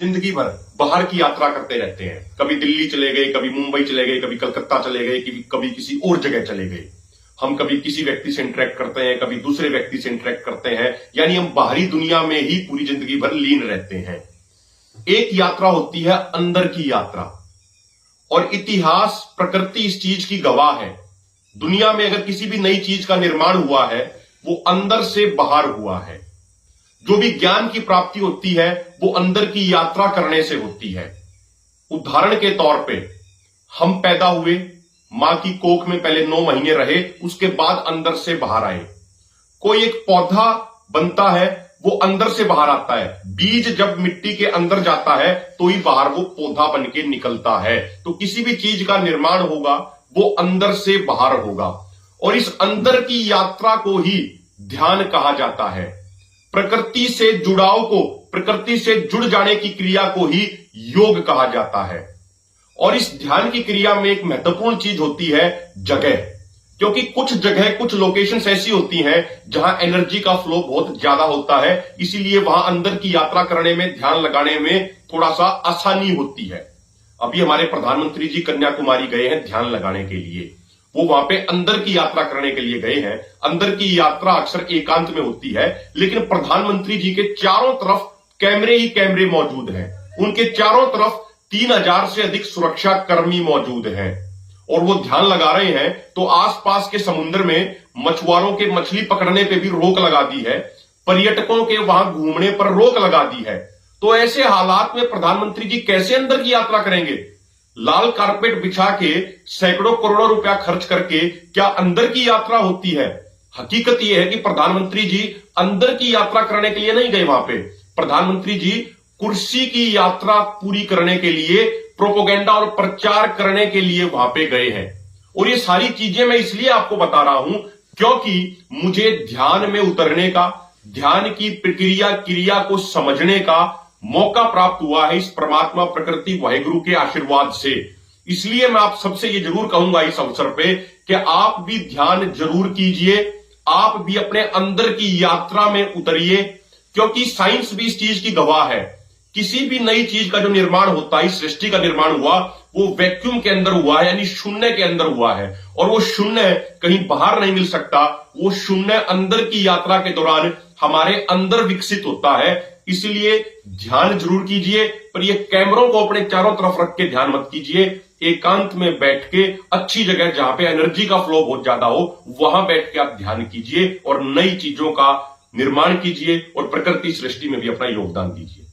जिंदगी भर बाहर की यात्रा करते रहते हैं। कभी दिल्ली चले गए, कभी मुंबई चले गए, कभी कलकत्ता चले गए, कभी किसी और जगह चले गए। हम कभी किसी व्यक्ति से इंटरेक्ट करते हैं, कभी दूसरे व्यक्ति से इंटरेक्ट करते हैं, यानी हम बाहरी दुनिया में ही पूरी जिंदगी भर लीन रहते हैं। एक यात्रा होती है अंदर की यात्रा, और इतिहास, प्रकृति इस चीज की गवाह है। दुनिया में अगर किसी भी नई चीज का निर्माण हुआ है, वो अंदर से बाहर हुआ है। जो भी ज्ञान की प्राप्ति होती है, वो अंदर की यात्रा करने से होती है। उदाहरण के तौर पे, हम पैदा हुए, मां की कोख में पहले 9 महीने रहे, उसके बाद अंदर से बाहर आए। कोई एक पौधा बनता है, वो अंदर से बाहर आता है। बीज जब मिट्टी के अंदर जाता है तो ही बाहर वो पौधा बन के निकलता है। तो किसी भी चीज का निर्माण होगा, वो अंदर से बाहर होगा, और इस अंदर की यात्रा को ही ध्यान कहा जाता है। प्रकृति से जुड़ाव को, प्रकृति से जुड़ जाने की क्रिया को ही योग कहा जाता है। और इस ध्यान की क्रिया में एक महत्वपूर्ण चीज होती है जगह, क्योंकि कुछ जगह, कुछ लोकेशंस ऐसी होती हैं जहां एनर्जी का फ्लो बहुत ज्यादा होता है, इसीलिए वहां अंदर की यात्रा करने में, ध्यान लगाने में थोड़ा सा आसानी होती है। अभी हमारे प्रधानमंत्री जी कन्याकुमारी गए हैं ध्यान लगाने के लिए। वो वहां पे अंदर की यात्रा करने के लिए गए हैं। अंदर की यात्रा अक्सर एकांत में होती है, लेकिन प्रधानमंत्री जी के चारों तरफ कैमरे ही कैमरे मौजूद हैं। उनके चारों तरफ 3000 से अधिक सुरक्षा कर्मी मौजूद हैं, और वो ध्यान लगा रहे हैं। तो आसपास के समुद्र में मछुआरों के मछली पकड़ने पे भी रोक लगा दी है, पर्यटकों के वहां घूमने पर रोक लगा दी है। तो ऐसे हालात में प्रधानमंत्री जी कैसे अंदर की यात्रा करेंगे? लाल कारपेट बिछा के सैकड़ों करोड़ों रुपया खर्च करके क्या अंदर की यात्रा होती है? हकीकत यह है कि प्रधानमंत्री जी अंदर की यात्रा करने के लिए नहीं गए वहां पे। प्रधानमंत्री जी कुर्सी की यात्रा पूरी करने के लिए, प्रोपोगेंडा और प्रचार करने के लिए वहां पे गए हैं। और ये सारी चीजें मैं इसलिए आपको बता रहा हूं क्योंकि मुझे ध्यान में उतरने का, ध्यान की प्रक्रिया, क्रिया को समझने का मौका प्राप्त हुआ है इस परमात्मा, प्रकृति, वाहिगुरु के आशीर्वाद से। इसलिए मैं आप सबसे ये जरूर कहूंगा इस अवसर पे कि आप भी ध्यान जरूर कीजिए, आप भी अपने अंदर की यात्रा में उतरिए, क्योंकि साइंस भी इस चीज की गवाह है। किसी भी नई चीज का जो निर्माण होता है, इस सृष्टि का निर्माण हुआ, वो वैक्यूम के अंदर हुआ है, यानी शून्य के अंदर हुआ है। और वो शून्य कहीं बाहर नहीं मिल सकता, वो शून्य अंदर की यात्रा के दौरान हमारे अंदर विकसित होता है। इसलिए ध्यान जरूर कीजिए, पर ये कैमरों को अपने चारों तरफ रख के ध्यान मत कीजिए। एकांत में बैठ के, अच्छी जगह जहां पे एनर्जी का फ्लो बहुत ज्यादा हो, वहां बैठ के आप ध्यान कीजिए और नई चीजों का निर्माण कीजिए, और प्रकृति सृष्टि में भी अपना योगदान दीजिए।